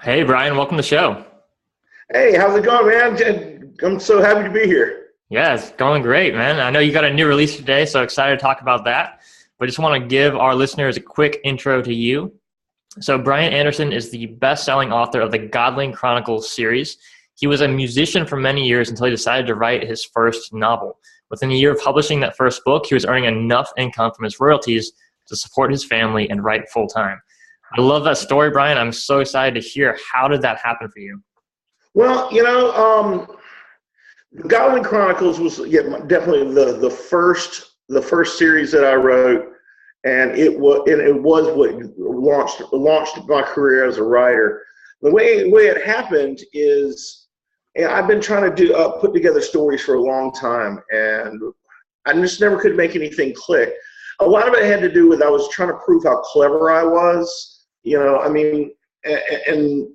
Hey, Brian, welcome to the show. Hey, how's it going, man? I'm so happy to be here. Yeah, it's going great, man. I know you got a new release today, so excited to talk about that. But just want to give our listeners a quick intro to you. So, Brian Anderson is the best-selling author of the Godling Chronicles series. He was a musician for many years until he decided to write his first novel. Within a year of publishing that first book, he was earning enough income from his royalties to support his family and write full-time. I love that story, Brian. I'm so excited to hear. How did that happen for you? Well, the Godling Chronicles was definitely the first series that I wrote, and it was what launched my career as a writer. The way it happened is, and I've been trying to do put together stories for a long time, and I just never could make anything click. A lot of it had to do with I was trying to prove how clever I was. I mean, and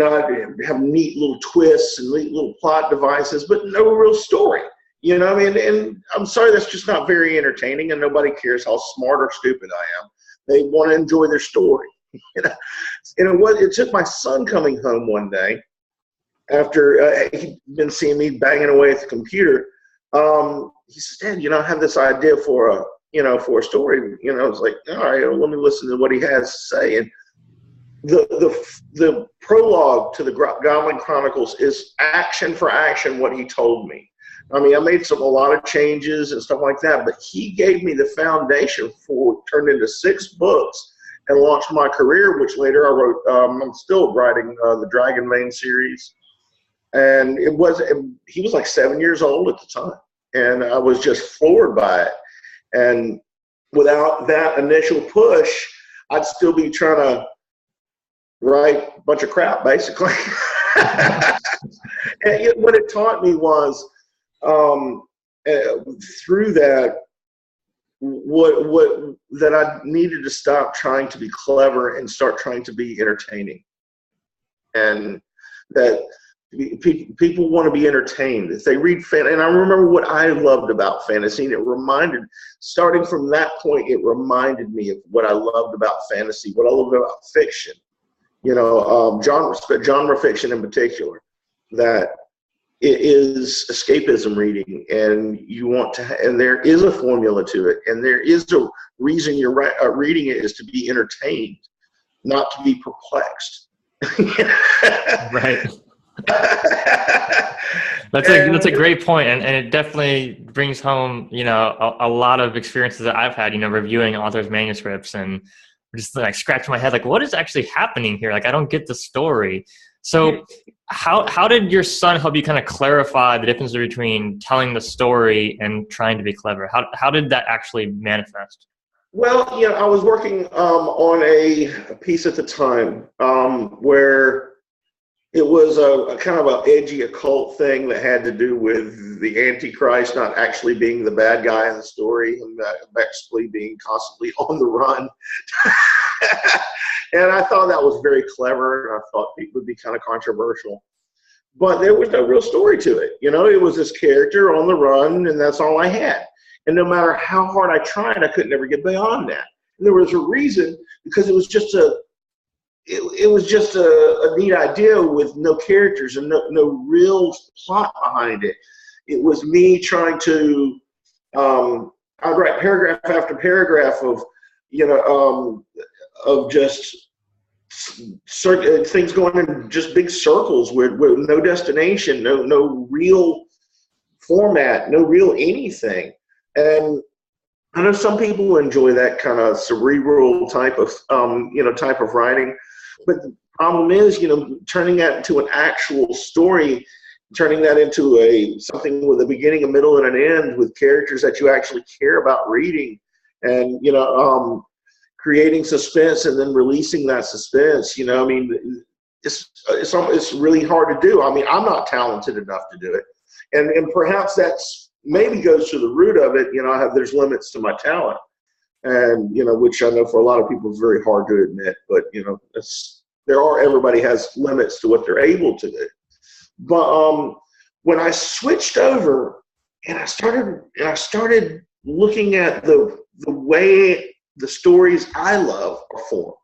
I have neat little twists and neat little plot devices, but no real story. And I'm sorry, that's just not very entertaining, and nobody cares how smart or stupid I am. They want to enjoy their story. You know, it took my son coming home one day after he'd been seeing me banging away at the computer. He said, "Dad, I have this idea for a story." I was like, "All right, well, let me listen to what he has to say." And the prologue to the Godling Chronicles is action for action what he told me. I mean, I made a lot of changes and stuff like that, but he gave me the foundation for turned into 6 books and launched my career, which later I wrote. I'm still writing the Dragon Main series, and he was like 7 years old at the time, and I was just floored by it. And without that initial push, I'd still be trying to write a bunch of crap, basically. And what it taught me was, through that, that I needed to stop trying to be clever and start trying to be entertaining, and that people want to be entertained if they read and I remember what I loved about fantasy, and starting from that point, it reminded me of what I loved about fantasy, what I loved about fiction. Genre fiction in particular, that it is escapism reading, and and there is a formula to it, and there is a reason you're reading it is to be entertained, not to be perplexed. Right. That's a great point, and it definitely brings home a lot of experiences that I've had reviewing authors' manuscripts, and just like scratching my head like, what is actually happening here? Like, I don't get the story. So how did your son help you kind of clarify the difference between telling the story and trying to be clever? How did that actually manifest? Well, I was working on a piece at the time where it was a kind of an edgy occult thing that had to do with the Antichrist not actually being the bad guy in the story, and basically being constantly on the run. And I thought that was very clever, and I thought it would be kind of controversial. But there was no real story to it. It was this character on the run, and that's all I had. And no matter how hard I tried, I could never get beyond that. And there was a reason, because it was just a neat idea with no characters and no real plot behind it. It was me trying to, I'd write paragraph after paragraph of just things going in just big circles with no destination, no real format, no real anything. And I know some people enjoy that kind of cerebral type of writing, but the problem is, turning that into an actual story, turning that into something with a beginning, a middle, and an end, with characters that you actually care about reading, and creating suspense and then releasing that suspense. I mean, it's really hard to do. I mean, I'm not talented enough to do it, and perhaps that's maybe goes to the root of it. There's limits to my talent, and which I know for a lot of people is very hard to admit. But everybody has limits to what they're able to do. But when I switched over and I started looking at the way the stories I love are formed,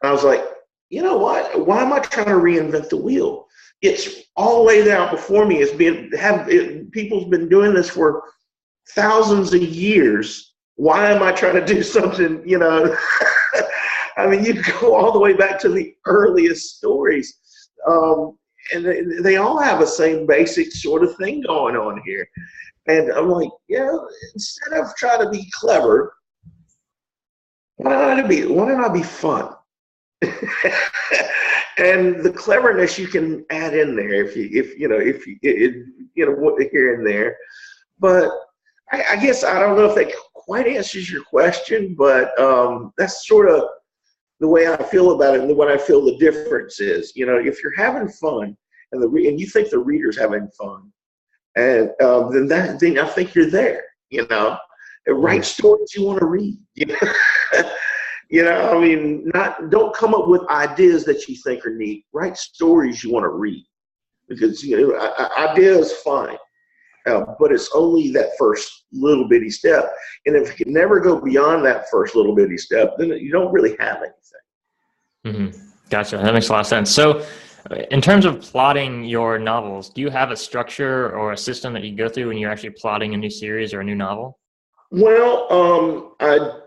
I was like, you know what? Why am I trying to reinvent the wheel? It's all laid out before me. People's been doing this for thousands of years. Why am I trying to do something, I mean, you go all the way back to the earliest stories. And they all have the same basic sort of thing going on here. And I'm like, instead of trying to be clever, why don't I be fun? And the cleverness you can add in there if here and there. But I guess I don't know if that quite answers your question, but that's sort of the way I feel about it, and what I feel the difference is. If you're having fun and you think the reader's having fun, and then I think you're there. Write stories you want to read. Don't come up with ideas that you think are neat. Write stories you want to read, because idea is fine, but it's only that first little bitty step. And if you can never go beyond that first little bitty step, then you don't really have anything. Mm-hmm. Gotcha. That makes a lot of sense. So, in terms of plotting your novels, do you have a structure or a system that you go through when you're actually plotting a new series or a new novel? Well, I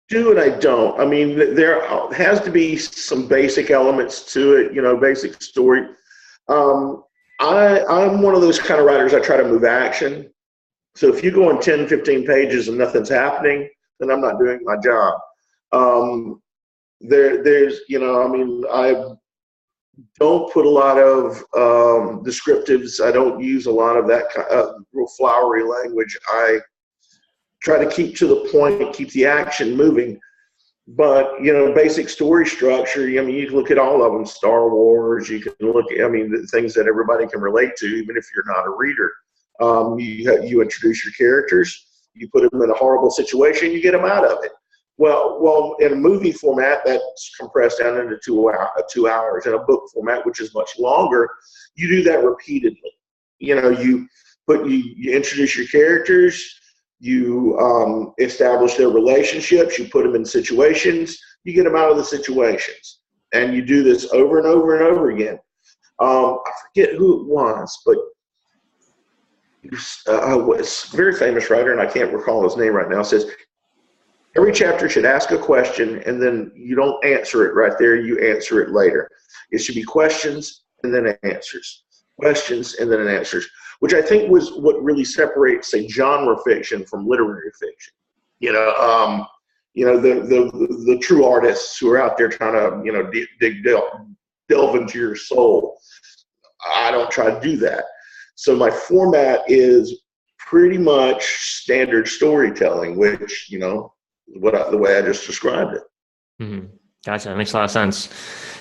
do and I don't. I mean, there has to be some basic elements to it, basic story. I'm one of those kind of writers. I try to move action. So if you go on 10, 15 pages and nothing's happening, then I'm not doing my job. I don't put a lot of descriptives. I don't use a lot of that kind of real flowery language. I try to keep to the point, keep the action moving. But, basic story structure, you can look at all of them. Star Wars, you can look at, the things that everybody can relate to, even if you're not a reader. You introduce your characters, you put them in a horrible situation, you get them out of it. Well, in a movie format, that's compressed down into 2 hours. In a book format, which is much longer, you do that repeatedly. You introduce your characters, you establish their relationships, you put them in situations, you get them out of the situations, and you do this over and over and over again. I forget who it was, but it's a very famous writer, and I can't recall his name right now, says, every chapter should ask a question, and then you don't answer it right there, you answer it later. It should be questions and then answers. Questions and then answers, which I think was what really separates, say, genre fiction from literary fiction. The true artists who are out there trying to, delve into your soul. I don't try to do that. So my format is pretty much standard storytelling, which, the way I just described it. Mm-hmm. Gotcha. That makes a lot of sense.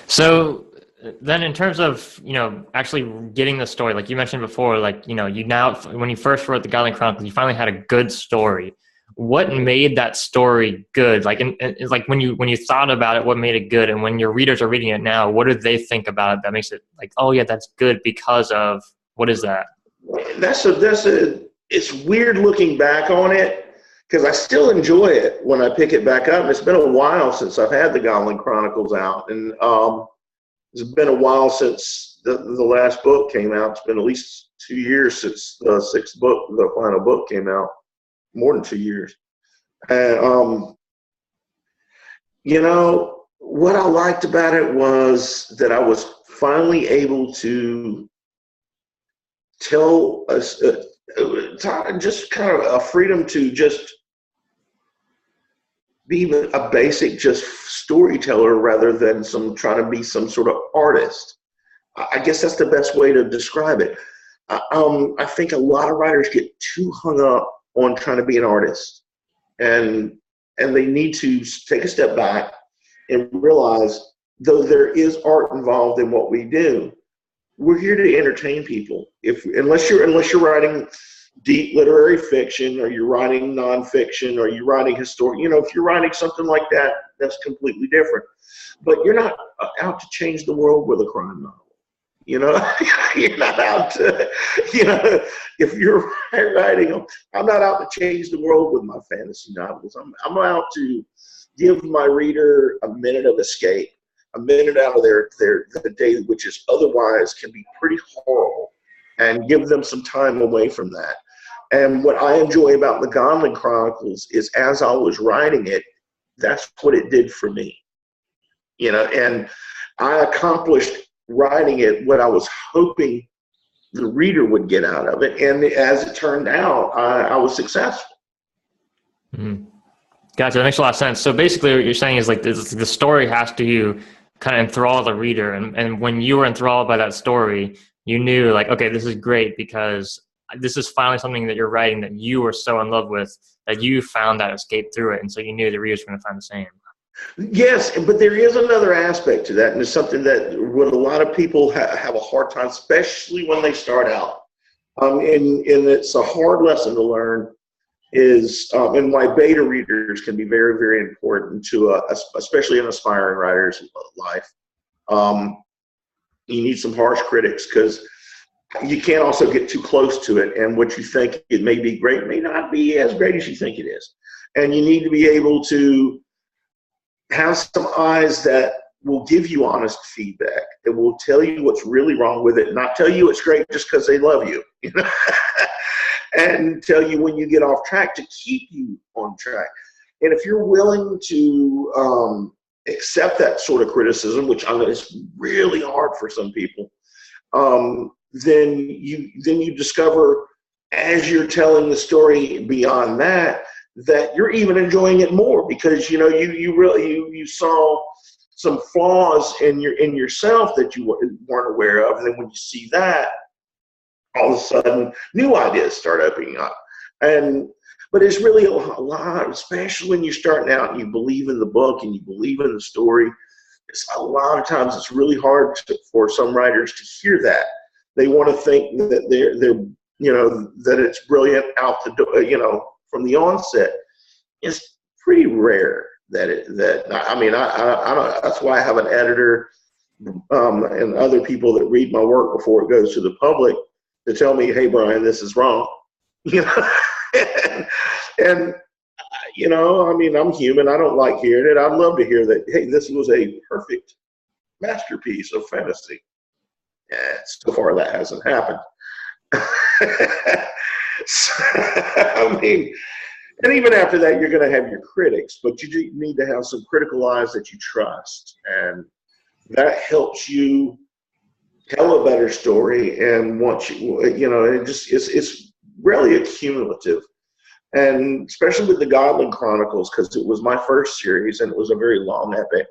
So then in terms of, actually getting the story, like you mentioned before, when you first wrote the Godling Chronicles, you finally had a good story. What made that story good? Like when you thought about it, what made it good? And when your readers are reading it now, what do they think about it that makes it like, oh yeah, that's good because of, what is that? It's weird looking back on it, because I still enjoy it when I pick it back up. And it's been a while since I've had the Godling Chronicles out. And it's been a while since the last book came out. It's been at least 2 years since the final book came out. More than 2 years. And, what I liked about it was that I was finally able to tell us, just kind of a freedom to just be a basic just storyteller rather than trying to be some sort of artist. I guess that's the best way to describe it. I think a lot of writers get too hung up on trying to be an artist, and they need to take a step back and realize, though there is art involved in what we do, we're here to entertain people. Unless you're writing deep literary fiction, or you're writing nonfiction, or you're writing historic, if you're writing something like that, that's completely different. But you're not out to change the world with a crime novel. You're not out to, if you're writing, I'm not out to change the world with my fantasy novels. I'm out to give my reader a minute of escape. a minute out of their day, which is otherwise can be pretty horrible, and give them some time away from that. And what I enjoy about the Godling Chronicles is, as I was writing it, that's what it did for me. And I accomplished writing it what I was hoping the reader would get out of it. And as it turned out, I was successful. Mm-hmm. Gotcha. That makes a lot of sense. So basically what you're saying is like the story has to kind of enthrall the reader. And when you were enthralled by that story, you knew like, okay, this is great because this is finally something that you're writing that you were so in love with that you found that escape through it. And so you knew the readers were going to find the same. Yes, but there is another aspect to that, and it's something that what a lot of people have a hard time, especially when they start out. And it's a hard lesson to learn, is and why beta readers can be very, very important to especially an aspiring writer's life. You need some harsh critics, because you can't also get too close to it, and what you think it may be great may not be as great as you think it is. And you need to be able to have some eyes that will give you honest feedback, that will tell you what's really wrong with it, not tell you it's great just because they love you, and tell you when you get off track to keep you on track. And if you're willing to accept that sort of criticism, which I know is really hard for some people, then you discover, as you're telling the story beyond that you're even enjoying it more, because you saw some flaws in yourself that you weren't aware of, and then when you see that, all of a sudden new ideas start opening up. But it's really a lot, especially when you're starting out and you believe in the book and you believe in the story. It's a lot of times it's really hard for some writers to hear that. They want to think that they're that it's brilliant out the door, from the onset. It's pretty rare I don't. That's why I have an editor and other people that read my work before it goes to the public to tell me, "Hey, Brian, this is wrong." and I'm human. I don't like hearing it. I'd love to hear that. Hey, this was a perfect masterpiece of fantasy. Yeah, so far that hasn't happened. And even after that, you're going to have your critics, but you need to have some critical eyes that you trust, and that helps you tell a better story. And once it's really accumulative, and especially with the Godling Chronicles, because it was my first series and it was a very long epic.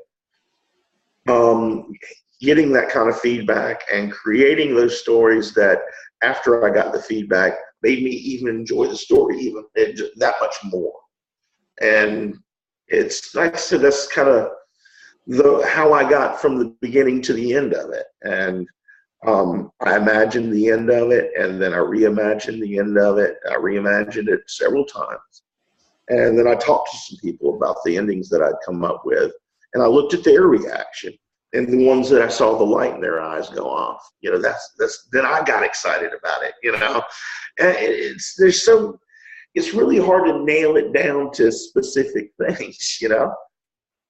Getting that kind of feedback and creating those stories that, after I got the feedback, made me even enjoy the story even that much more. And it's like I said, that's kind of how I got from the beginning to the end of it. And I imagined the end of it, and then I reimagined the end of it. I reimagined it several times. And then I talked to some people about the endings that I'd come up with, and I looked at their reaction. And the ones that I saw the light in their eyes go off, then I got excited about it, And it's really hard to nail it down to specific things,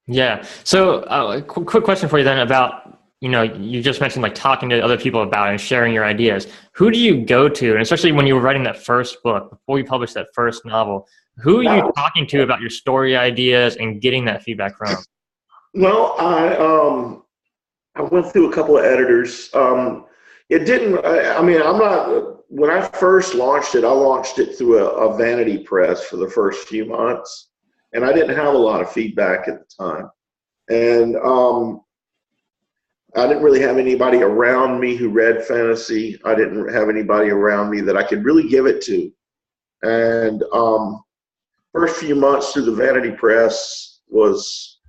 Yeah. So quick question for you then about, you just mentioned like talking to other people about it and sharing your ideas. Who do you go to? And especially when you were writing that first book, before you published that first novel, who are you talking to about your story ideas and getting that feedback from? Well, I went through a couple of editors. When I first launched it, I launched it through a vanity press for the first few months, and I didn't have a lot of feedback at the time. And I didn't really have anybody around me who read fantasy. I didn't have anybody around me that I could really give it to. And first few months through the vanity press was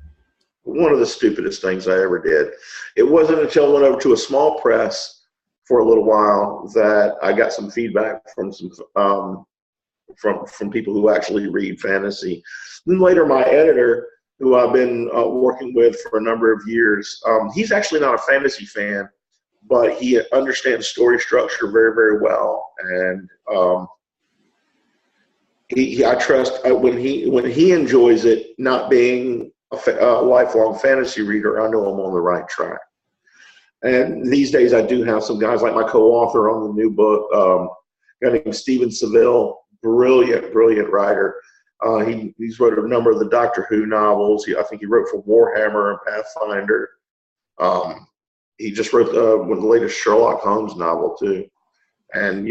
one of the stupidest things I ever did. It wasn't until I went over to a small press for a little while that I got some feedback from from people who actually read fantasy. Then later, my editor, who I've been working with for a number of years, he's actually not a fantasy fan, but he understands story structure very, very well. And I trust when he enjoys it, not being a lifelong fantasy reader, I know I'm on the right track. And these days I do have some guys like my co-author on the new book, a guy named Stephen Seville, brilliant writer. He's wrote a number of the Doctor Who novels. I think he wrote for Warhammer and Pathfinder. He just wrote one of the latest Sherlock Holmes novel too. And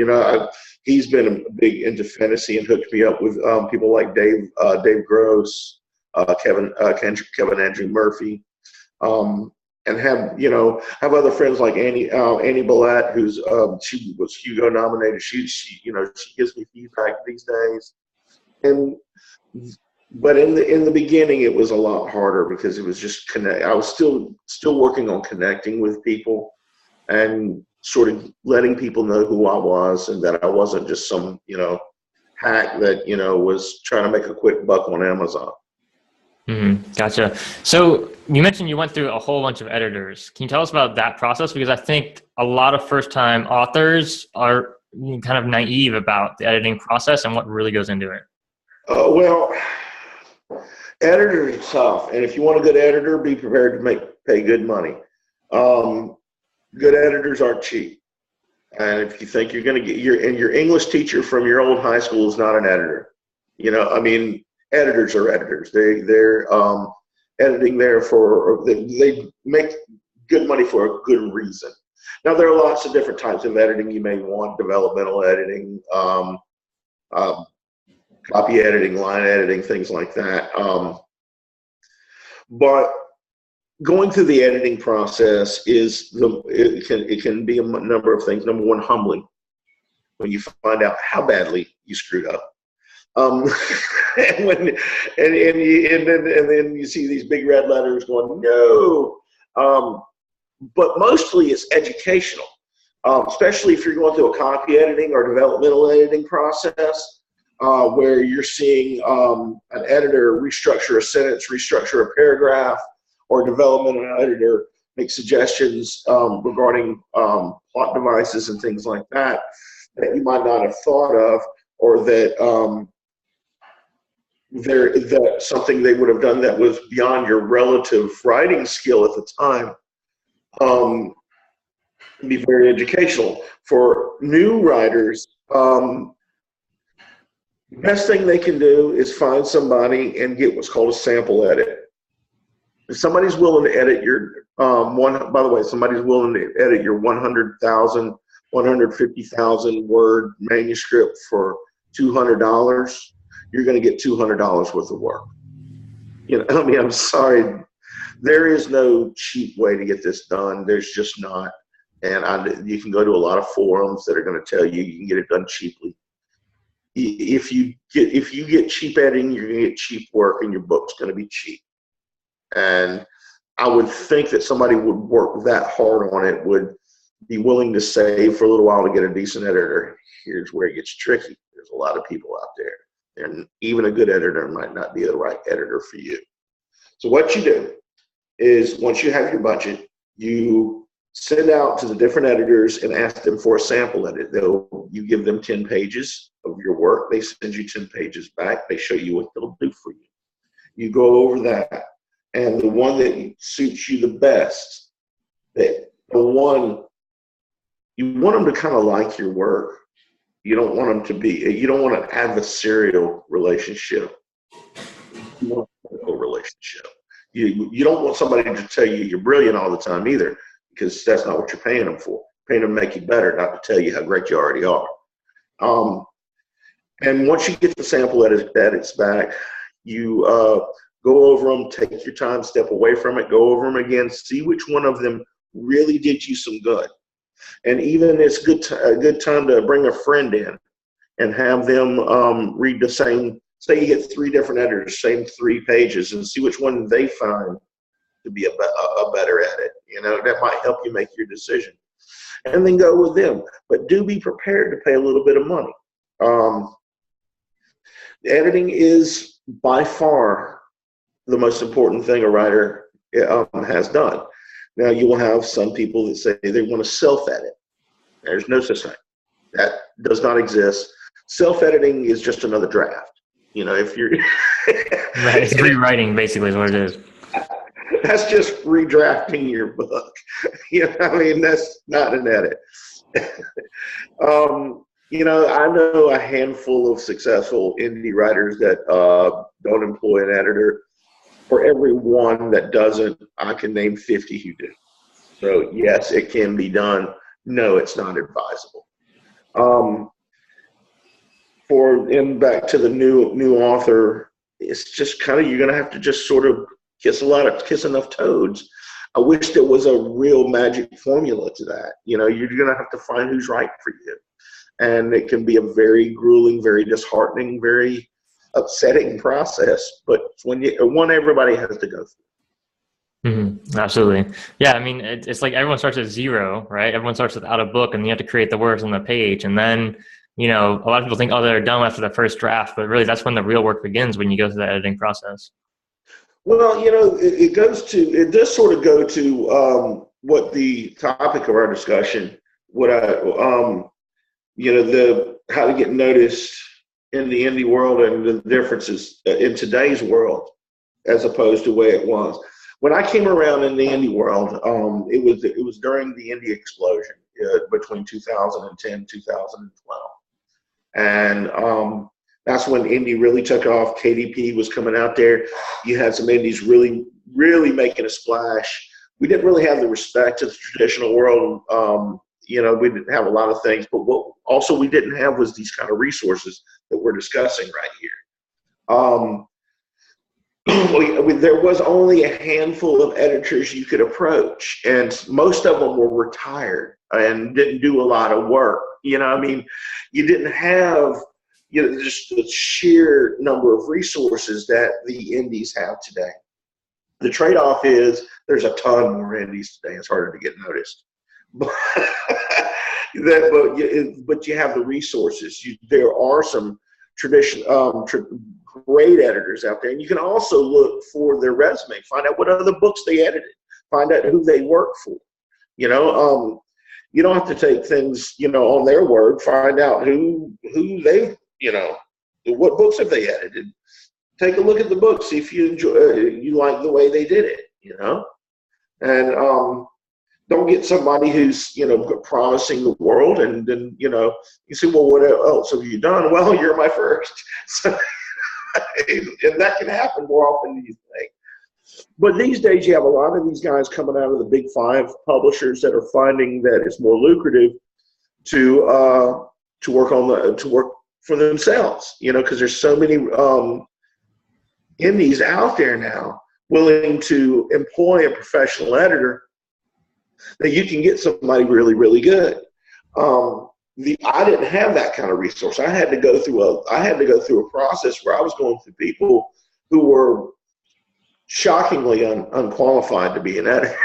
he's been big into fantasy and hooked me up with people like Dave Gross, Kevin Andrew Murphy, and have other friends like Annie Ballette, who's she was Hugo nominated. She gives me feedback these days. But in the beginning, it was a lot harder because it was just I was still working on connecting with people and sort of letting people know who I was and that I wasn't just some hack that was trying to make a quick buck on Amazon. Gotcha. So you mentioned you went through a whole bunch of editors. Can you tell us about that process? Because I think a lot of first-time authors are kind of naive about the editing process and what really goes into it. Well, editors are tough, and if you want a good editor, be prepared to pay good money. Good editors aren't cheap, and if you think you're going to get your English teacher from your old high school is not an editor. Editors are editors. They're editing there they make good money for a good reason. Now there are lots of different types of editing you may want: developmental editing, copy editing, line editing, things like that. But going through the editing process it can be a number of things. Number one, humbling when you find out how badly you screwed up. And then you see these big red letters going no. But mostly it's educational, especially if you're going through a copy editing or developmental editing process. Where you're seeing an editor restructure a sentence, restructure a paragraph, or developmental editor make suggestions regarding plot devices and things like that you might not have thought of, or that that something they would have done that was beyond your relative writing skill at the time. Can be very educational for new writers. The best thing they can do is find somebody and get what's called a sample edit. If somebody's willing to edit your somebody's willing to edit your 100,000, 150,000 word manuscript for $200, you're going to get $200 worth of work. I'm sorry. There is no cheap way to get this done. There's just not. And you can go to a lot of forums that are going to tell you can get it done cheaply. If you get cheap editing, you're going to get cheap work, and your book's going to be cheap. And I would think that somebody would work that hard on it would be willing to save for a little while to get a decent editor. Here's where it gets tricky. There's a lot of people out there, and even a good editor might not be the right editor for you. So what you do is, once you have your budget, you send out to the different editors and ask them for a sample edit. You give them 10 pages of your work. They send you 10 pages back. They show you what they'll do for you. You go over that, and the one that suits you the best, you want them to kind of like your work. You don't want them to you don't want an adversarial relationship. You want a critical relationship. You don't want somebody to tell you you're brilliant all the time either, because that's not what you're paying them for. You're paying them to make you better, not to tell you how great you already are. And once you get the sample edits back, you go over them, take your time, step away from it, go over them again, see which one of them really did you some good. And even it's a good time to bring a friend in and have them read the same. Say you get 3 different editors, same 3 pages, and see which one they find to be a better edit. That might help you make your decision. And then go with them. But do be prepared to pay a little bit of money. Editing is by far the most important thing a writer has done. Now, you will have some people that say they want to self-edit. There's no such thing. That does not exist. Self-editing is just another draft. If you're right, it's rewriting basically is what it is. That's just redrafting your book. I mean, that's not an edit. I know a handful of successful indie writers that don't employ an editor. For every one that doesn't, I can name 50 who do. So yes, it can be done. No, it's not advisable. Back to the new author, it's just kind of, you're going to have to just sort of kiss enough toads. I wish there was a real magic formula to that. You're going to have to find who's right for you. And it can be a very grueling, very disheartening, very upsetting process. But one everybody has to go through. Mm-hmm. Absolutely. Yeah. I mean, it's like everyone starts at zero, right? Everyone starts without a book, and you have to create the words on the page. And then, a lot of people think, oh, they're done after the first draft, but really that's when the real work begins, when you go through the editing process. Well, it does sort of go to what the topic of our discussion, how to get noticed in the indie world and the differences in today's world as opposed to the way it was. When I came around in the indie world, it was during the indie explosion between 2010 and 2012. And that's when indie really took off. KDP was coming out there. You had some indies really, really making a splash. We didn't really have the respect of the traditional world. We didn't have a lot of things, but what also we didn't have was these kind of resources that we're discussing right here. There was only a handful of editors you could approach, and most of them were retired and didn't do a lot of work. You didn't have just the sheer number of resources that the indies have today. The trade-off is there's a ton more indies today. It's harder to get noticed. But you have the resources. There are some great editors out there, and you can also look for their resume, find out what other books they edited, find out who they work for. You don't have to take things on their word. Find out who they what books have they edited. Take a look at the books, see if you enjoy you like the way they did it. And don't get somebody who's promising the world, and then you say, well, what else have you done? Well, you're my first. So, and that can happen more often than you think. But these days, you have a lot of these guys coming out of the big 5 publishers that are finding that it's more lucrative to work for themselves. Because there's so many indies out there now willing to employ a professional editor that you can get somebody really, really good. I didn't have that kind of resource. I had to go through a process where I was going through people who were shockingly unqualified to be an editor,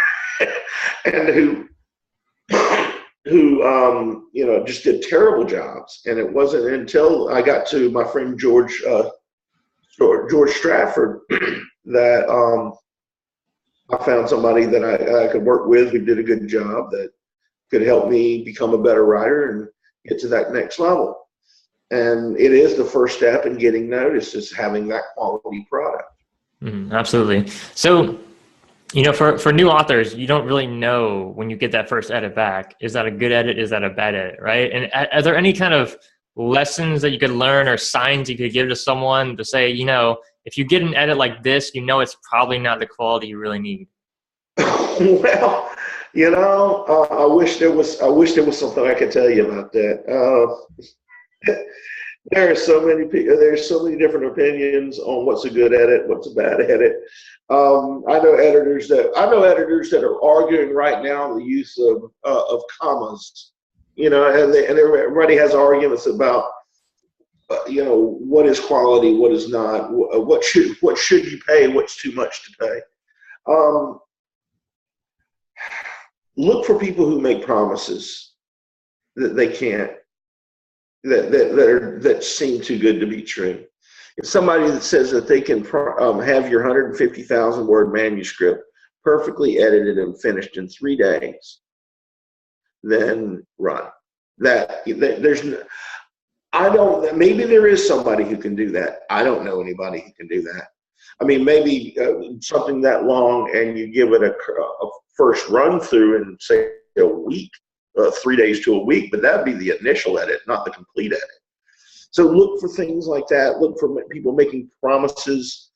and who just did terrible jobs. And it wasn't until I got to my friend George Stratford that I found somebody that I could work with who did a good job, that could help me become a better writer and get to that next level. And it is the first step in getting noticed, is having that quality product. Absolutely. So, for new authors, you don't really know when you get that first edit back, is that a good edit? Is that a bad edit? Right. And are there any kind of lessons that you could learn or signs you could give to someone to say, if you get an edit like this, it's probably not the quality you really need? Well, I wish there was something I could tell you about that. There's so many different opinions on what's a good edit, what's a bad edit. I know editors that are arguing right now the use of commas, and everybody has arguments about what is quality, what is not, what should you pay, what's too much to pay. Look for people who make promises that they can't, that seem too good to be true. If somebody that says that they can have your 150,000 word manuscript perfectly edited and finished in 3 days, then run. Maybe there is somebody who can do that. I don't know anybody who can do that. I mean, maybe something that long, and you give it a first run through in, say, a week, 3 days to a week, but that'd be the initial edit, not the complete edit. So look for things like that. Look for people making promises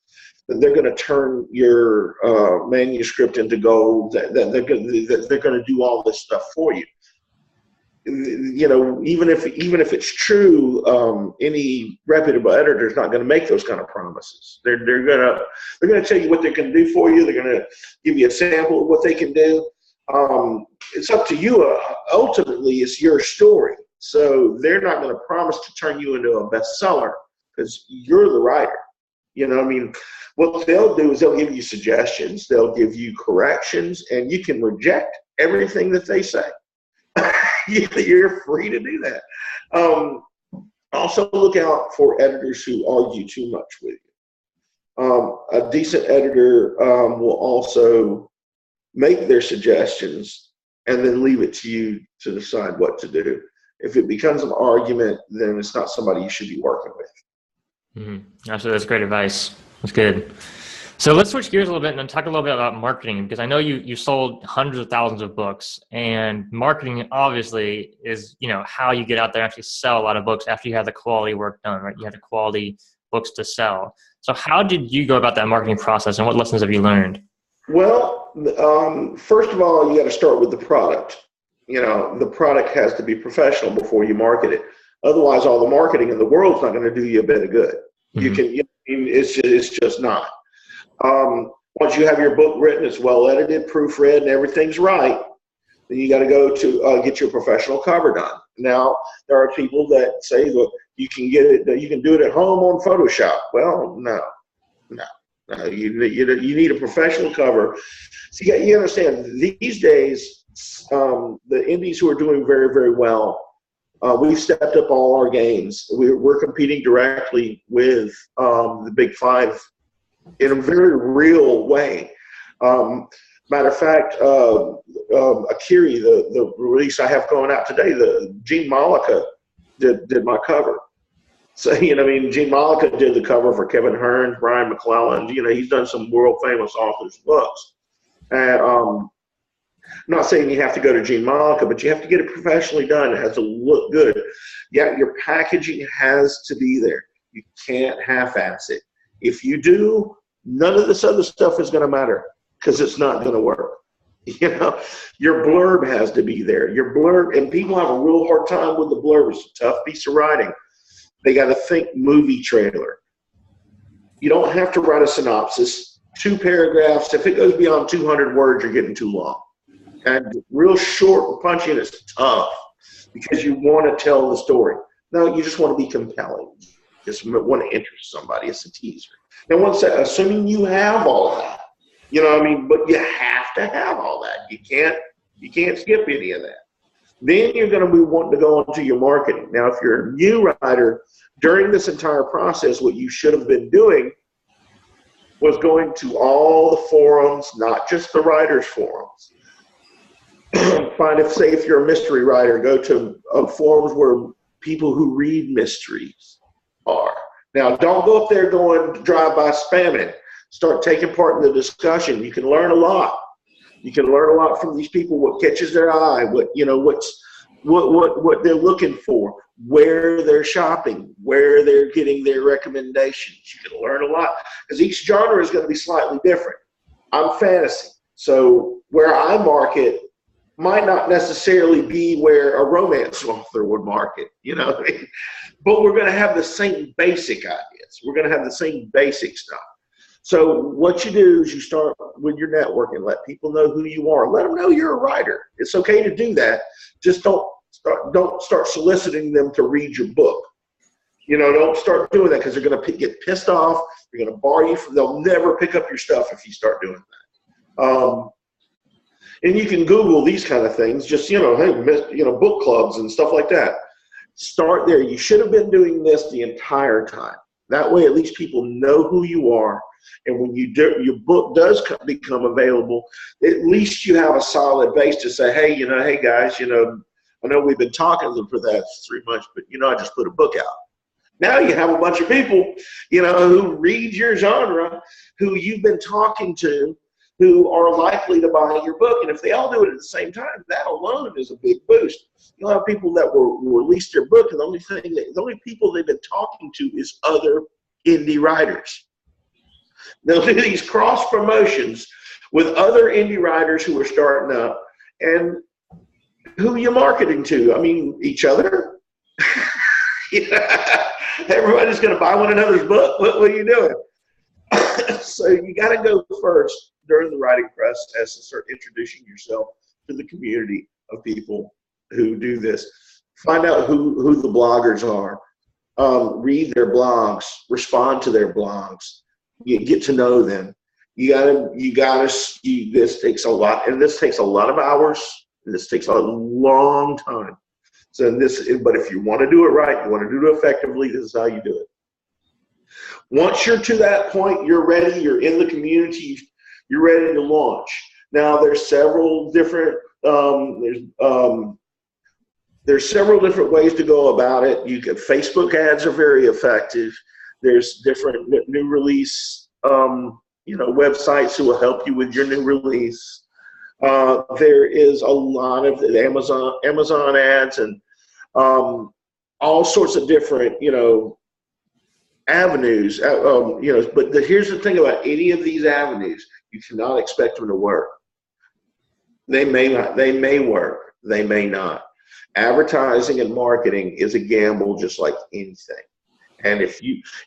that they're going to turn your manuscript into gold, that they're going to do all this stuff for you. You know, even if it's true, any reputable editor is not going to make those kind of promises. They're going to tell you what they can do for you. They're going to give you a sample of what they can do. It's up to you. Ultimately, it's your story. So they're not going to promise to turn you into a bestseller because you're the writer. You know, I mean, what they'll do is they'll give you suggestions, they'll give you corrections, and you can reject everything that they say. You're free to do that. Also, look out for editors who argue too much with you. A decent editor will also make their suggestions and then leave it to you to decide what to do. If it becomes an argument, then it's not somebody you should be working with. Mm-hmm. Absolutely, that's great advice. That's good. So let's switch gears a little bit and talk a little bit about marketing, because I know you sold hundreds of thousands of books, and marketing obviously is, you know, how you get out there and actually sell a lot of books after you have the quality work done, right? You have the quality books to sell. So how did you go about that marketing process, and what lessons have you learned? Well, first of all, you got to start with the product. You know, the product has to be professional before you market it. Otherwise, all the marketing in the world's not going to do you a bit of good. Mm-hmm. It's just not. Once you have your book written, it's well edited, proofread, and everything's right, then you got to go to get your professional cover done. Now, there are people that say, look, you can do it at home on Photoshop. Well, no. You need a professional cover. So you understand, these days, the indies who are doing very, very well, we've stepped up all our games. We're competing directly with the big five in a very real way. Matter of fact, Akiri, the release I have going out today, the Gene Malika did my cover. So, you know, I mean, Gene Malika did the cover for Kevin Hearns, Brian McClellan. You know, he's done some world famous authors' books. And I'm not saying you have to go to Gene Malika, but you have to get it professionally done. It has to look good. Yeah, your packaging has to be there. You can't half-ass it. If you do, none of this other stuff is going to matter because it's not going to work. You know, your blurb has to be there. Your blurb, and people have a real hard time with the blurb. It's a tough piece of writing. They got to think movie trailer. You don't have to write a synopsis. 2 paragraphs. If it goes beyond 200 words, you're getting too long. And real short and punchy, and it's tough because you want to tell the story. No, you just want to be compelling. You just want to interest somebody. It's a teaser. Now, assuming you have all that, you know what I mean, but you have to have all that. You can't skip any of that. Then you're going to be wanting to go into your marketing. Now, if you're a new writer, during this entire process, what you should have been doing was going to all the forums, not just the writers' forums. If you're a mystery writer, go to forums where people who read mysteries are. Now, don't go up there going drive-by spamming. Start taking part in the discussion. You can learn a lot. You can learn a lot from these people, what catches their eye, what they're looking for, where they're shopping, where they're getting their recommendations. You can learn a lot because each genre is going to be slightly different. I'm fantasy, so where I market might not necessarily be where a romance author would market, you know what I mean? But we're going to have the same basic ideas. We're going to have the same basic stuff. So what you do is you start with your network and let people know who you are. Let them know you're a writer. It's okay to do that. Just don't start soliciting them to read your book. You know, don't start doing that because they're going to get pissed off. They're going to bar you from. They'll never pick up your stuff if you start doing that. And you can Google these kind of things. Just book clubs and stuff like that. Start there. You should have been doing this the entire time. That way, at least people know who you are. And when your book does become available, at least you have a solid base to say, hey guys, I know we've been talking for that 3 months, but I just put a book out. Now you have a bunch of people, who read your genre, who you've been talking to, who are likely to buy your book. And if they all do it at the same time, that alone is a big boost. You'll have people that will release their book, and the only people they've been talking to is other indie writers. They'll do these cross promotions with other indie writers who are starting up. And who are you marketing to? I mean, each other. Everybody's going to buy one another's book. What are you doing? So you got to go first during the writing process and start introducing yourself to the community of people who do this. Find out who the bloggers are. Read their blogs. Respond to their blogs. You get to know them. This takes a lot, and this takes a lot of hours, and this takes a long time. But if you want to do it right, you want to do it effectively, this is how you do it. Once you're to that point, you're ready, you're in the community, you're ready to launch. Now there's several different there's several different ways to go about it. Facebook ads are very effective. There's different new release websites who will help you with your new release. There is a lot of Amazon ads and all sorts of different avenues. But here's the thing about any of these avenues: you cannot expect them to work. They may not. They may work. They may not. Advertising and marketing is a gamble, just like anything. And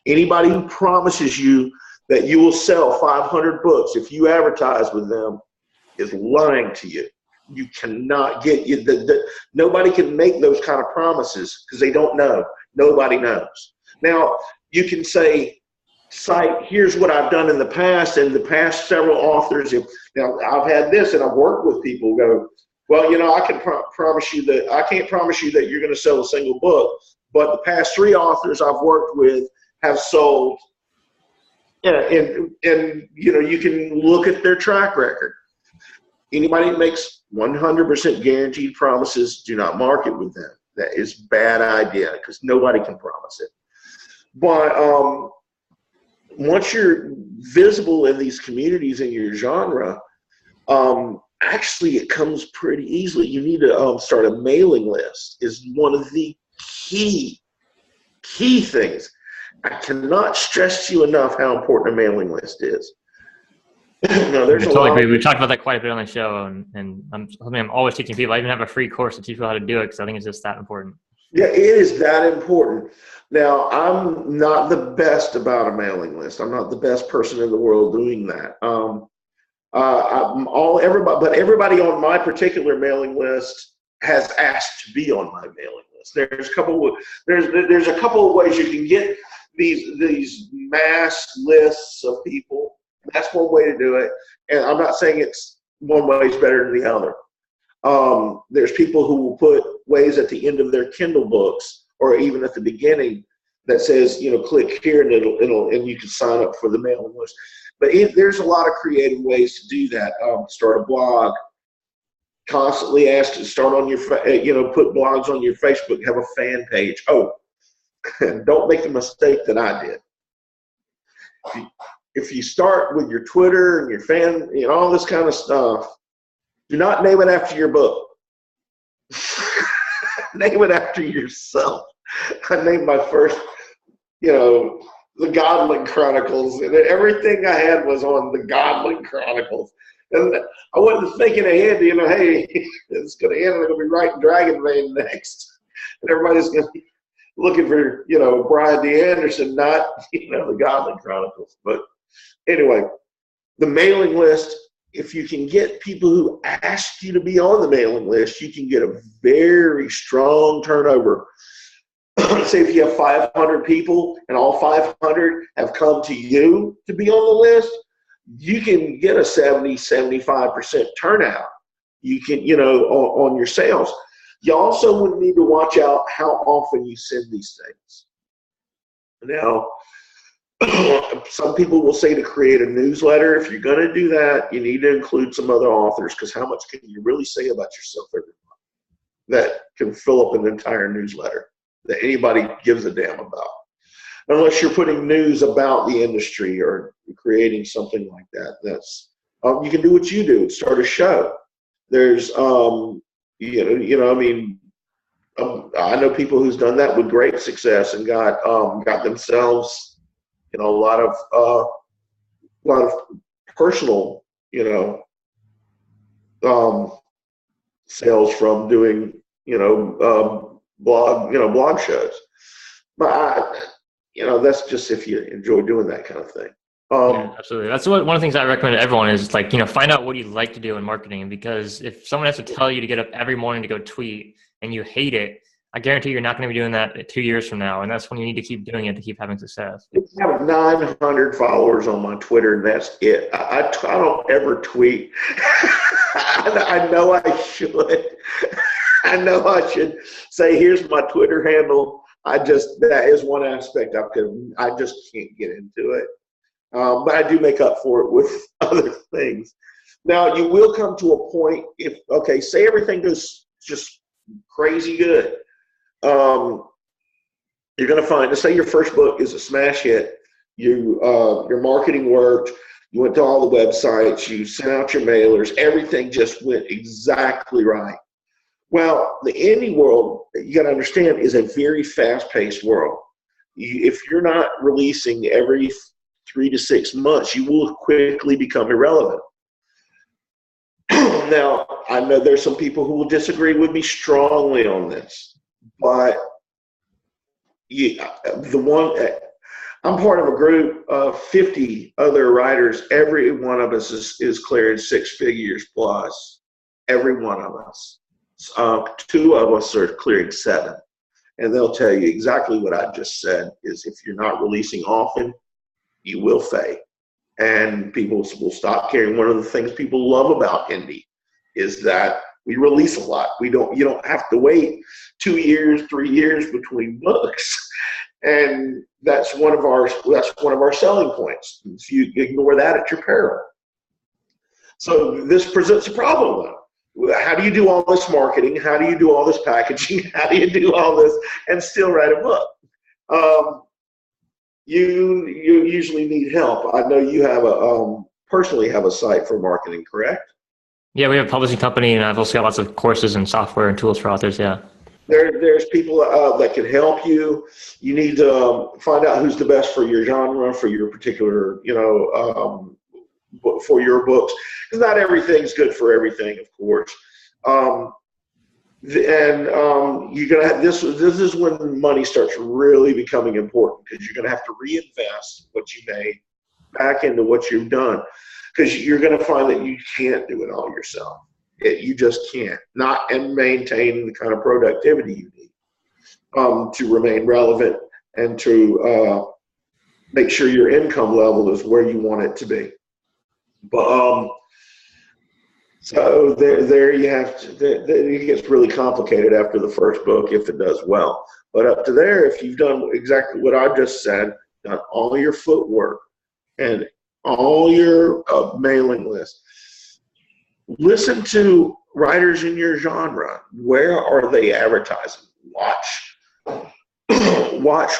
anybody who promises you that you will sell 500 books if you advertise with them is lying to you. You cannot nobody can make those kind of promises because they don't know. Nobody knows. Now, you can cite, here's what I've done in the past, and the past several authors, I've had this, and I've worked with people go, well, I can promise you that I can't promise you that you're going to sell a single book, but the past 3 authors I've worked with have sold. And you can look at their track record. Anybody that makes 100% guaranteed promises, do not market with them. That is a bad idea because nobody can promise it. But once you're visible in these communities in your genre, actually it comes pretty easily. You need to start a mailing list. Is one of the key things. I cannot stress to you enough how important a mailing list is. No, there's totally agree. We've talked about that quite a bit on the show, and I'm always teaching people. I even have a free course to teach people how to do it because I think it's just that important. Yeah, it is that important. Now, I'm not the best about a mailing list. I'm not the best person in the world doing that. But everybody on my particular mailing list has asked to be on my mailing list. There's a couple of ways you can get these mass lists of people. That's one way to do it. And I'm not saying it's one way is better than the other. There's people who will put ways at the end of their Kindle books or even at the beginning that says, click here and and you can sign up for the mailing list. But there's a lot of creative ways to do that. Start a blog. Constantly ask to start on your, put blogs on your Facebook. Have a fan page. Oh, don't make the mistake that I did. If you start with your Twitter and your fan, all this kind of stuff, do not name it after your book. Name it after yourself. I named my first, the Godling Chronicles, and everything I had was on the Godling Chronicles. And I wasn't thinking ahead, hey, it's going to end, I'm going to be writing Dragonbane next. And everybody's going to be looking for, Brian D. Anderson, not, the Godling Chronicles. But anyway, the mailing list, if you can get people who ask you to be on the mailing list, you can get a very strong turnover. Say if you have 500 people and all 500 have come to you to be on the list, you can get a 70-75% turnout. You can, on your sales. You also would need to watch out how often you send these things. Now, some people will say to create a newsletter. If you're going to do that, you need to include some other authors, because how much can you really say about yourself every month that can fill up an entire newsletter that anybody gives a damn about? unless you're putting news about the industry or creating something like that. That's you can do what you do. Start a show. There's I mean, I know people who's done that with great success and got themselves, a lot of personal, sales from doing, blog shows. But that's just if you enjoy doing that kind of thing. Yeah, absolutely. That's one of the things I recommend to everyone is like, find out what you like to do in marketing, because if someone has to tell you to get up every morning to go tweet and you hate it, I guarantee you're not going to be doing that 2 years from now. And that's when you need to keep doing it to keep having success. I have 900 followers on my Twitter, and that's it. I don't ever tweet. I know I should. I know I should say, here's my Twitter handle. That is one aspect I just can't get into it. But I do make up for it with other things. Now, you will come to a point say everything goes just crazy good. You're going to find, let's say your first book is a smash hit. Your marketing worked. You went to all the websites. You sent out your mailers. Everything just went exactly right. Well, the indie world, you got to understand, is a very fast-paced world. If you're not releasing every 3 to 6 months, you will quickly become irrelevant. Now, I know there's some people who will disagree with me strongly on this, but I'm part of a group of 50 other writers. Every one of us is clearing 6 figures plus. Every one of us. 2 of us are clearing 7. And they'll tell you exactly what I just said, is if you're not releasing often, you will fade. And people will stop caring. One of the things people love about indie is that we release a lot. You don't have to wait 2 years, 3 years between books. And that's one of our selling points. If you ignore that, at your peril. So this presents a problem though. How do you do all this marketing? How do you do all this packaging? How do you do all this and still write a book? You usually need help. I know you personally have a site for marketing, correct? Yeah, we have a publishing company, and I've also got lots of courses and software and tools for authors. Yeah. There's people that can help you. You need to find out who's the best for your genre, for your particular, for your books. Because not everything's good for everything, of course. You're gonna have this is when money starts really becoming important, because you're gonna have to reinvest what you made back into what you've done, because you're gonna find that you can't do it all yourself. You just can't, not and maintain the kind of productivity you need to remain relevant and to make sure your income level is where you want it to be. But so there you have to. It gets really complicated after the first book if it does well. But up to there, if you've done exactly what I just said, done all your footwork and all your mailing list, listen to writers in your genre. Where are they advertising? Watch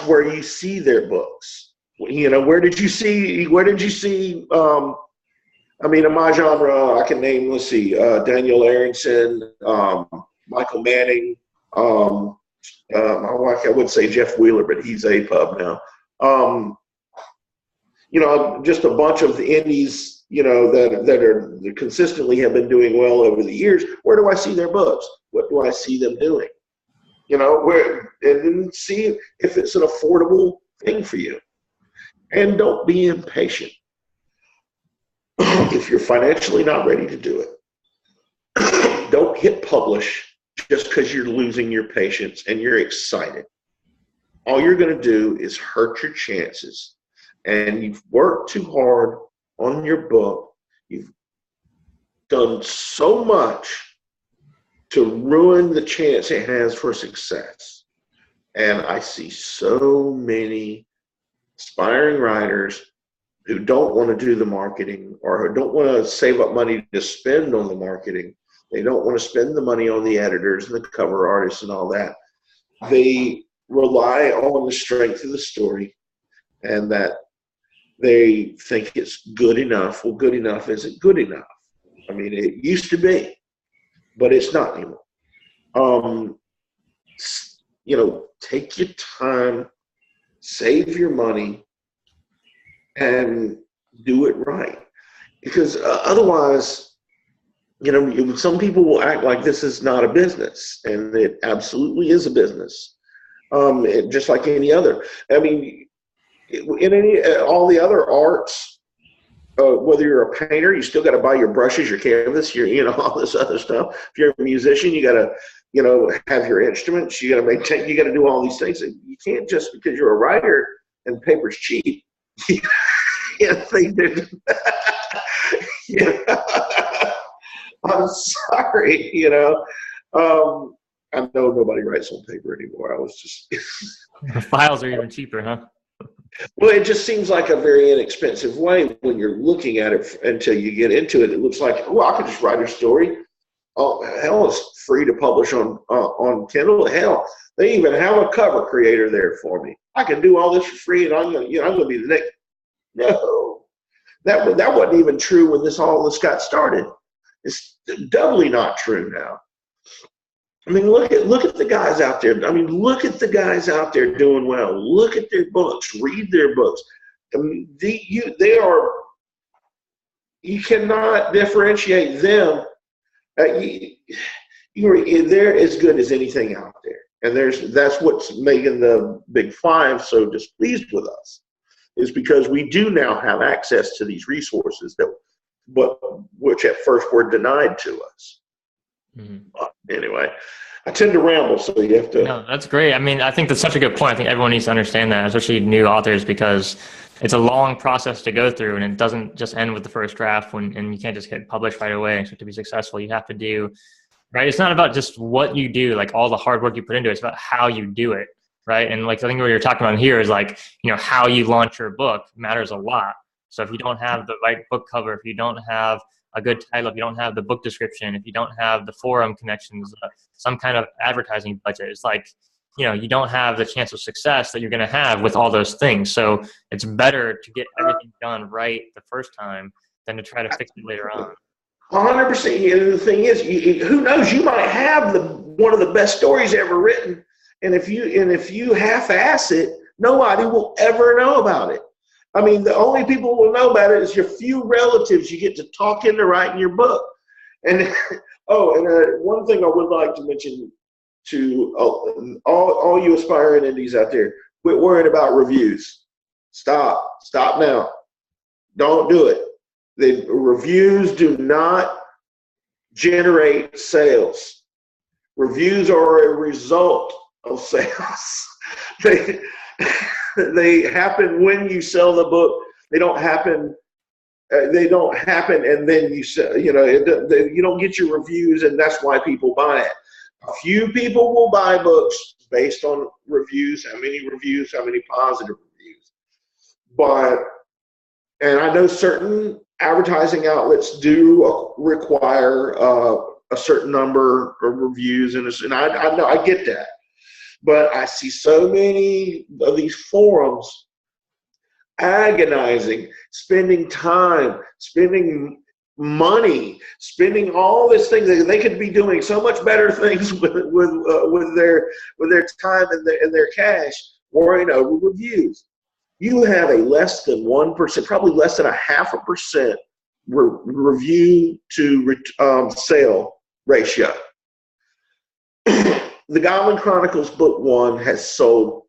where you see their books. Where did you see? In my genre, I can name, Daniel Aronson, Michael Manning, my wife, I would say Jeff Wheeler, but he's APUB now. Just a bunch of the indies, that consistently have been doing well over the years. Where do I see their books? What do I see them doing? And then see if it's an affordable thing for you. And don't be impatient. If you're financially not ready to do it, don't hit publish just because you're losing your patience and you're excited. All you're going to do is hurt your chances. And you've worked too hard on your book. You've done so much to ruin the chance it has for success. And I see so many aspiring writers who don't want to do the marketing, or who don't want to save up money to spend on the marketing. They don't want to spend the money on the editors and the cover artists and all that. They rely on the strength of the story and that they think it's good enough. Well, good enough isn't good enough. I mean, it used to be, but it's not anymore. Take your time, save your money, and do it right. Because otherwise, some people will act like this is not a business, and it absolutely is a business. Just like any other. I mean, in all the other arts, whether you're a painter, you still got to buy your brushes, your canvas, all this other stuff. If you're a musician, you got to, have your instruments. You got to maintain. You got to do all these things. You can't just because you're a writer and paper's cheap. Think that. I'm sorry. I know nobody writes on paper anymore. I was just. The files are even cheaper, huh? Well, it just seems like a very inexpensive way when you're looking at it until you get into it. It looks like, well, I could just write a story. Oh, hell, it's free to publish on Kindle. Hell, they even have a cover creator there for me. I can do all this for free, and I'm going to be the next. No, that wasn't even true when all this got started. It's doubly not true now. I mean, look at the guys out there. I mean, look at the guys out there doing well. Look at their books. Read their books. I mean, you cannot differentiate them. They're as good as anything out there. And that's what's making the Big Five so displeased with us, is because we do now have access to these resources which at first were denied to us. Mm-hmm. Anyway, I tend to ramble, so you have to. No, that's great. I mean, I think that's such a good point. I think everyone needs to understand that, especially new authors, because it's a long process to go through, and it doesn't just end with the first draft. And you can't just get published right away and expect to be successful. You have to do right. It's not about just what you do, like all the hard work you put into it. It's about how you do it, right? And like I think what you're talking about here is like how you launch your book matters a lot. So if you don't have the right book cover, if you don't have a good title, if you don't have the book description, if you don't have the forum connections, some kind of advertising budget, it's like, you don't have the chance of success that you're going to have with all those things. So it's better to get everything done right the first time than to try to fix it later on. 100%. And the thing is, who knows, you might have one of the best stories ever written. And if you half-ass it, nobody will ever know about it. I mean, the only people who will know about it is your few relatives you get to talk into writing your book. And one thing I would like to mention to all you aspiring indies out there: quit worrying about reviews. Stop now. Don't do it. The reviews do not generate sales. Reviews are a result of sales. They happen when you sell the book. They don't happen and then you sell. You don't get your reviews, and that's why people buy it. A few people will buy books based on reviews. How many reviews? How many positive reviews? And I know certain advertising outlets do require a certain number of reviews, and I know I get that. But I see so many of these forums agonizing, spending time, spending money, spending all these things. They could be doing so much better things with their time and their cash, worrying over reviews. You have a less than 1%, probably less than 0.5% review to sale ratio. The Godling Chronicles book 1 has sold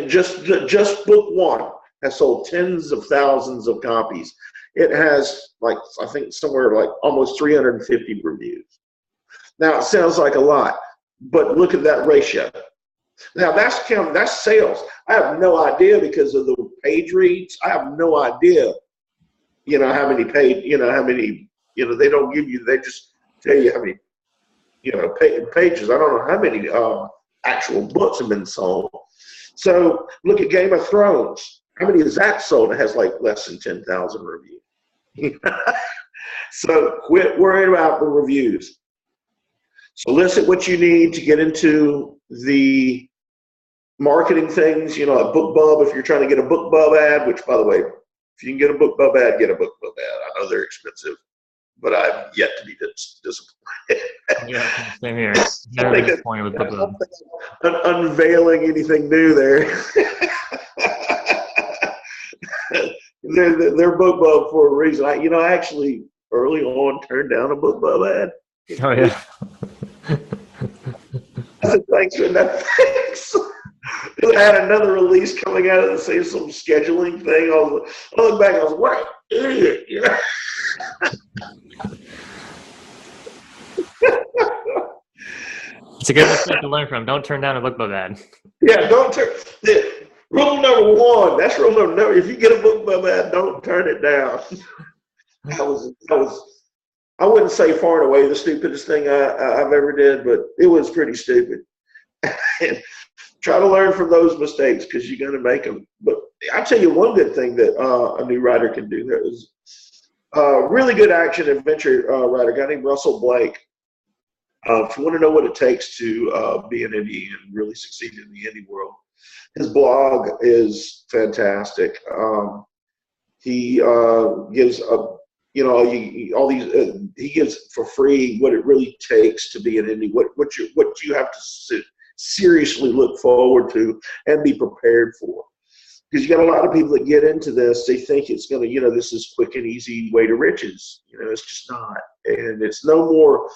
just book 1 has sold tens of thousands of copies. It has I think somewhere almost 350 reviews. Now it sounds like a lot, but look at that ratio. Now that's sales. I have no idea because of the page reads. I have no idea, how many they don't give you. They just tell you how many. Pages. I don't know how many actual books have been sold. So look at Game of Thrones. How many is that sold? It has less than 10,000 reviews. So quit worrying about the reviews. Solicit what you need to get into the marketing things, like BookBub, if you're trying to get a BookBub ad, which, by the way, if you can get a BookBub ad, get a BookBub ad. I know they're expensive, but I've yet to be disappointed. Yeah, same here. Never disappointed with BookBub. Unveiling anything new there. they're BookBub for a reason. I actually early on turned down a BookBub ad. Oh, yeah. I said, thanks for that. Thanks. I had another release coming out of the same some scheduling thing. I look back, I was like, what an idiot. It's a good mistake to learn from. Don't turn down a BookBub ad. Yeah, don't turn. Rule number one. That's rule number. If you get a BookBub ad, don't turn it down. I wouldn't say far and away the stupidest thing I've ever did, but it was pretty stupid. And try to learn from those mistakes because you're going to make them. But I'll tell you one good thing that a new writer can do. There is a really good action adventure writer, a guy named Russell Blake. If you want to know what it takes to be an indie and really succeed in the indie world, his blog is fantastic. He gives he gives for free what it really takes to be an indie, what you have to seriously look forward to and be prepared for. Because you got a lot of people that get into this, they think it's going to, this is quick and easy way to riches. It's just not. And it's no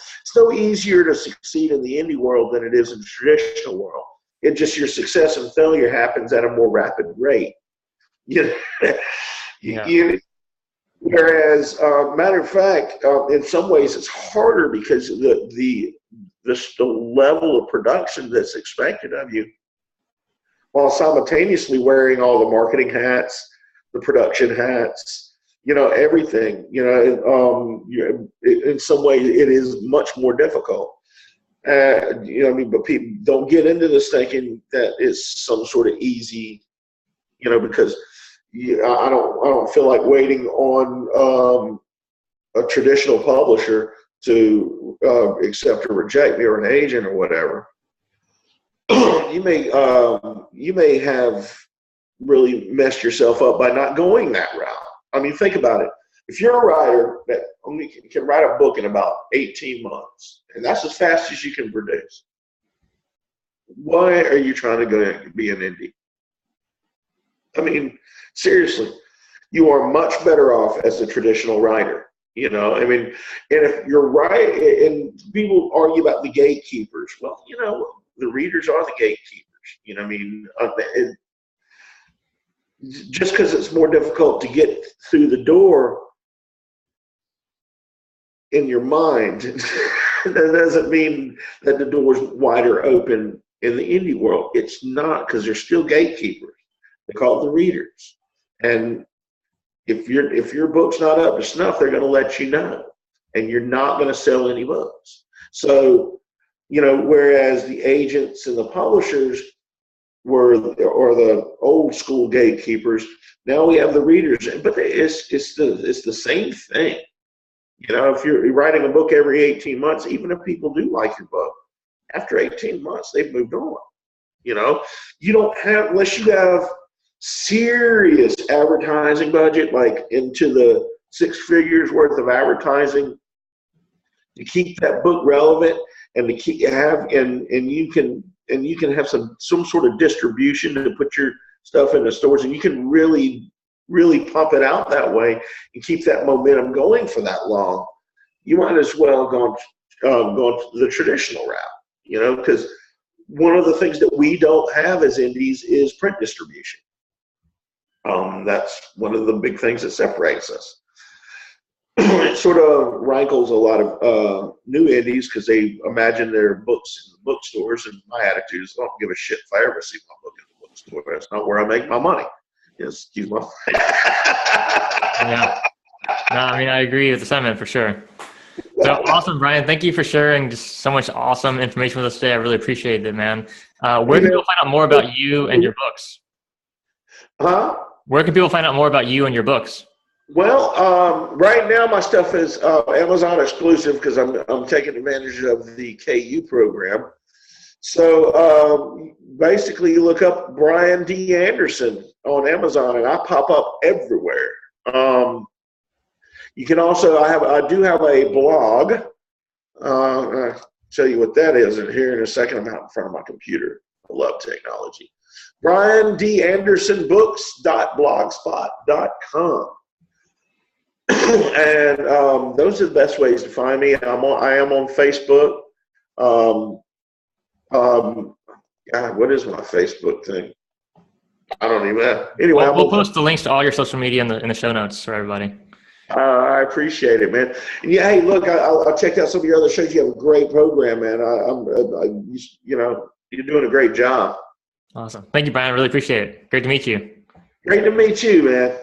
easier to succeed in the indie world than it is in the traditional world. It just, your success and failure happens at a more rapid rate. Whereas, matter of fact, in some ways it's harder because the level of production that's expected of you, while simultaneously wearing all the marketing hats, the production hats, everything, in some ways it is much more difficult. But people don't get into this thinking that it's some sort of easy, because I don't feel like waiting on a traditional publisher to accept or reject me, or an agent or whatever. You may have really messed yourself up by not going that route. I mean, think about it. If you're a writer that only can write a book in about 18 months, and that's as fast as you can produce, why are you trying to go be an indie? I mean, seriously, you are much better off as a traditional writer. And if you're right, and people argue about the gatekeepers, well, the readers are the gatekeepers. Just because it's more difficult to get through the door in your mind, that doesn't mean that the door's wider open in the indie world. It's not, because they're still gatekeepers. They call it the readers. And if your book's not up to snuff, they're going to let you know, and you're not going to sell any books. So, whereas the agents and the publishers or the old school gatekeepers, now we have the readers. But it's the same thing. If you're writing a book every 18 months, even if people do like your book, after 18 months they've moved on. You don't have, unless you have serious advertising budget, like into the 6 figures worth of advertising, to keep that book relevant, and to keep you can have some sort of distribution to put your stuff in the stores, and you can really pump it out that way and keep that momentum going for that long. You might as well go the traditional route, because one of the things that we don't have as indies is print distribution. That's one of the big things that separates us. It sort of rankles a lot of new indies because they imagine their books in the bookstores, and my attitude is, I don't give a shit if I ever see my book in the bookstore. That's not where I make my money. Excuse me. Yeah. No, I agree with the sentiment for sure. So awesome, Brian. Thank you for sharing just so much awesome information with us today. I really appreciate it, man. Where can people find out more about you and your books? Where can people find out more about you and your books? Well, right now my stuff is Amazon exclusive because I'm taking advantage of the KU program. So basically, you look up Brian D. Anderson on Amazon, and I pop up everywhere. You can also, I do have a blog. I'll tell you what that is here in a second. I'm out in front of my computer. I love technology. BrianDAndersonBooks.blogspot.com. And those are the best ways to find me. I am on Facebook. God, what is my Facebook thing? I don't even. Anyway, we'll post the links to all your social media in the show notes for everybody. I appreciate it, man. And yeah, hey, look, I'll check out some of your other shows. You have a great program, man. You're doing a great job. Awesome. Thank you, Brian. I really appreciate it. Great to meet you. Great to meet you, man.